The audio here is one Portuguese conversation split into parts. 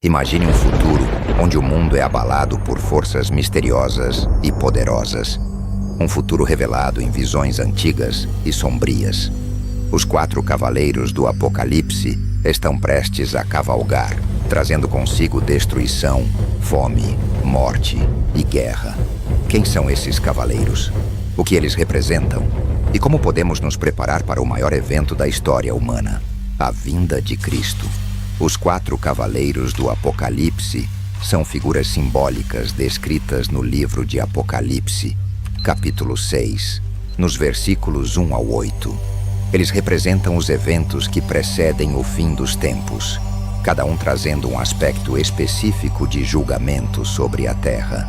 Imagine um futuro onde o mundo é abalado por forças misteriosas e poderosas. Um futuro revelado em visões antigas e sombrias. Os 4 cavaleiros do Apocalipse estão prestes a cavalgar, trazendo consigo destruição, fome, morte e guerra. Quem são esses cavaleiros? O que eles representam? E como podemos nos preparar para o maior evento da história humana? A vinda de Cristo. Os 4 cavaleiros do Apocalipse são figuras simbólicas descritas no livro de Apocalipse, capítulo 6, nos versículos 1 ao 8. Eles representam os eventos que precedem o fim dos tempos, cada um trazendo um aspecto específico de julgamento sobre a terra.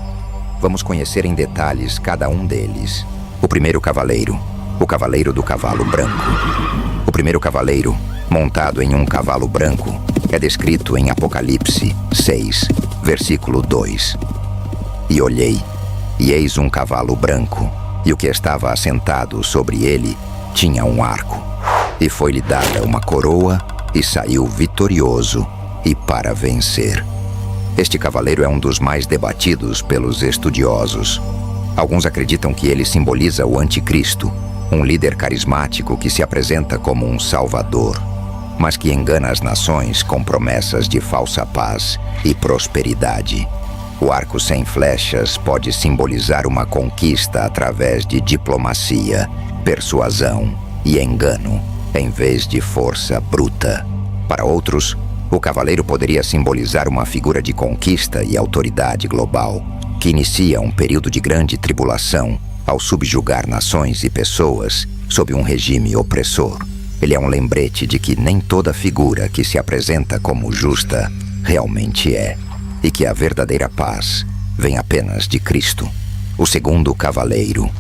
Vamos conhecer em detalhes cada um deles. O primeiro cavaleiro, o cavaleiro do cavalo branco. O primeiro cavaleiro, montado em um cavalo branco, é descrito em Apocalipse 6, versículo 2. E olhei, e eis um cavalo branco, e o que estava assentado sobre ele tinha um arco. E foi-lhe dada uma coroa, e saiu vitorioso, e para vencer. Este cavaleiro é um dos mais debatidos pelos estudiosos. Alguns acreditam que ele simboliza o anticristo, um líder carismático que se apresenta como um salvador, mas que engana as nações com promessas de falsa paz e prosperidade. O arco sem flechas pode simbolizar uma conquista através de diplomacia, persuasão e engano, em vez de força bruta. Para outros, o cavaleiro poderia simbolizar uma figura de conquista e autoridade global, que inicia um período de grande tribulação ao subjugar nações e pessoas sob um regime opressor. Ele é um lembrete de que nem toda figura que se apresenta como justa realmente é, e que a verdadeira paz vem apenas de Cristo. O segundo cavaleiro,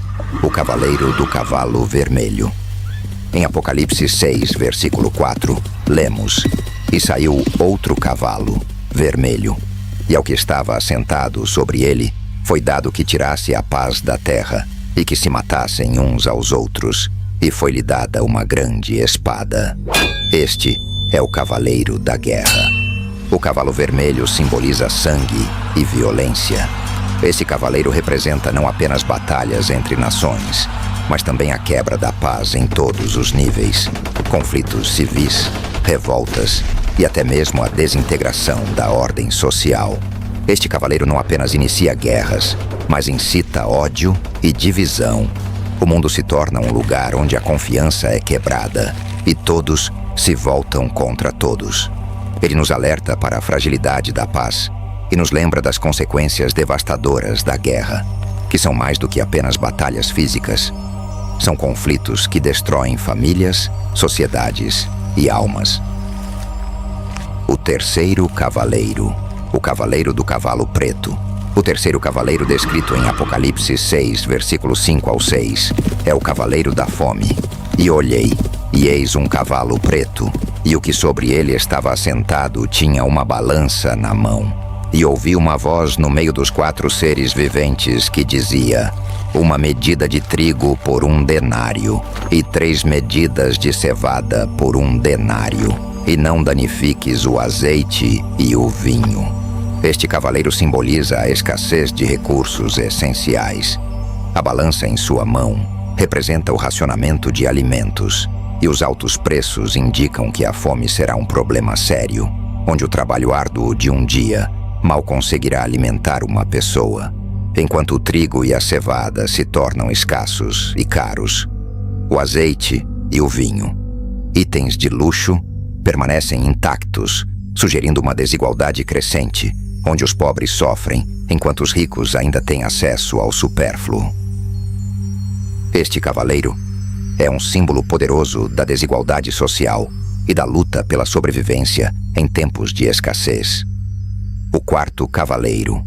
o cavaleiro do cavalo vermelho. Em Apocalipse 6, versículo 4, lemos: E saiu outro cavalo, vermelho, e ao que estava assentado sobre ele foi dado que tirasse a paz da terra, e que se matassem uns aos outros, e foi-lhe dada uma grande espada. Este é o cavaleiro da guerra. O cavalo vermelho simboliza sangue e violência. Esse cavaleiro representa não apenas batalhas entre nações, mas também a quebra da paz em todos os níveis, conflitos civis, revoltas e até mesmo a desintegração da ordem social. Este cavaleiro não apenas inicia guerras, mas incita ódio e divisão. O mundo se torna um lugar onde a confiança é quebrada e todos se voltam contra todos. Ele nos alerta para a fragilidade da paz e nos lembra das consequências devastadoras da guerra, que são mais do que apenas batalhas físicas. São conflitos que destroem famílias, sociedades e almas. O terceiro cavaleiro, o cavaleiro do cavalo preto. O terceiro cavaleiro descrito em Apocalipse 6, versículo 5 ao 6, é o cavaleiro da fome. E olhei, e eis um cavalo preto, e o que sobre ele estava assentado tinha uma balança na mão. E ouvi uma voz no meio dos 4 seres viventes que dizia: uma medida de trigo por 1 denário, e 3 medidas de cevada por 1 denário, e não danifiques o azeite e o vinho. Este cavaleiro simboliza a escassez de recursos essenciais. A balança em sua mão representa o racionamento de alimentos, e os altos preços indicam que a fome será um problema sério, onde o trabalho árduo de um dia mal conseguirá alimentar uma pessoa, enquanto o trigo e a cevada se tornam escassos e caros. O azeite e o vinho, itens de luxo, permanecem intactos, sugerindo uma desigualdade crescente, onde os pobres sofrem, enquanto os ricos ainda têm acesso ao supérfluo. Este cavaleiro é um símbolo poderoso da desigualdade social e da luta pela sobrevivência em tempos de escassez. O quarto cavaleiro,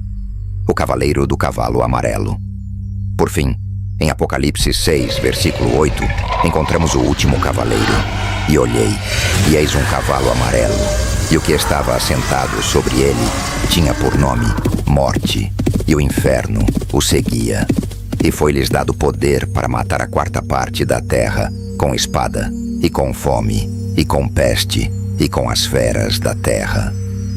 o cavaleiro do cavalo amarelo. Por fim, em Apocalipse 6, versículo 8, encontramos o último cavaleiro. E olhei, e eis um cavalo amarelo, e o que estava assentado sobre ele tinha por nome Morte, e o inferno o seguia. E foi-lhes dado poder para matar a 4ª parte da terra, com espada, e com fome, e com peste, e com as feras da terra.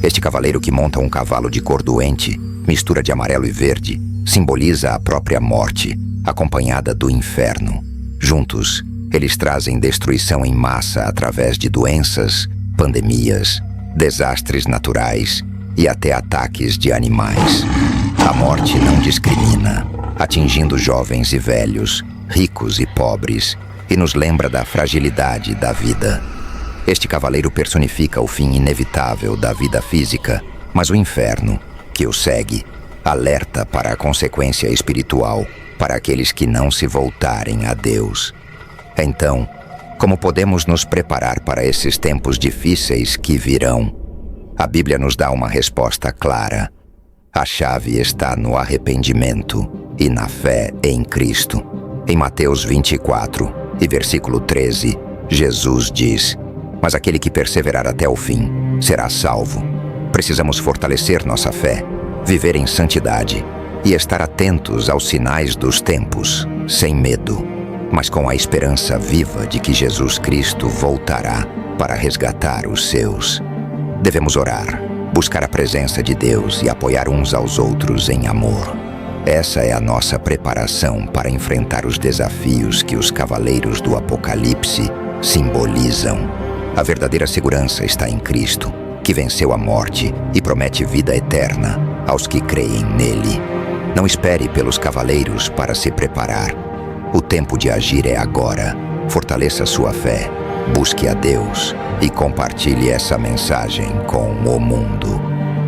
Este cavaleiro que monta um cavalo de cor doente, mistura de amarelo e verde, simboliza a própria morte, acompanhada do inferno. Juntos, eles trazem destruição em massa através de doenças, pandemias, desastres naturais e até ataques de animais. A morte não discrimina, atingindo jovens e velhos, ricos e pobres, e nos lembra da fragilidade da vida. Este cavaleiro personifica o fim inevitável da vida física, mas o inferno, que o segue, alerta para a consequência espiritual para aqueles que não se voltarem a Deus. Então, como podemos nos preparar para esses tempos difíceis que virão? A Bíblia nos dá uma resposta clara. A chave está no arrependimento e na fé em Cristo. Em Mateus 24 e versículo 13, Jesus diz: "Mas aquele que perseverar até o fim será salvo." Precisamos fortalecer nossa fé, viver em santidade e estar atentos aos sinais dos tempos, sem medo, mas com a esperança viva de que Jesus Cristo voltará para resgatar os seus. Devemos orar, buscar a presença de Deus e apoiar uns aos outros em amor. Essa é a nossa preparação para enfrentar os desafios que os cavaleiros do Apocalipse simbolizam. A verdadeira segurança está em Cristo, que venceu a morte e promete vida eterna aos que creem nele. Não espere pelos cavaleiros para se preparar. O tempo de agir é agora. Fortaleça sua fé, busque a Deus e compartilhe essa mensagem com o mundo.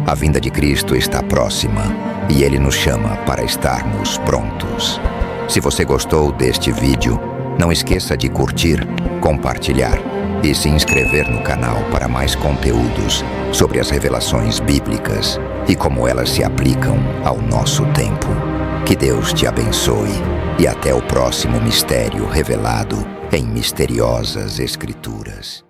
A vinda de Cristo está próxima e Ele nos chama para estarmos prontos. Se você gostou deste vídeo, não esqueça de curtir, compartilhar e se inscrever no canal para mais conteúdos sobre as revelações bíblicas e como elas se aplicam ao nosso tempo. Que Deus te abençoe e até o próximo mistério revelado em misteriosas Escrituras.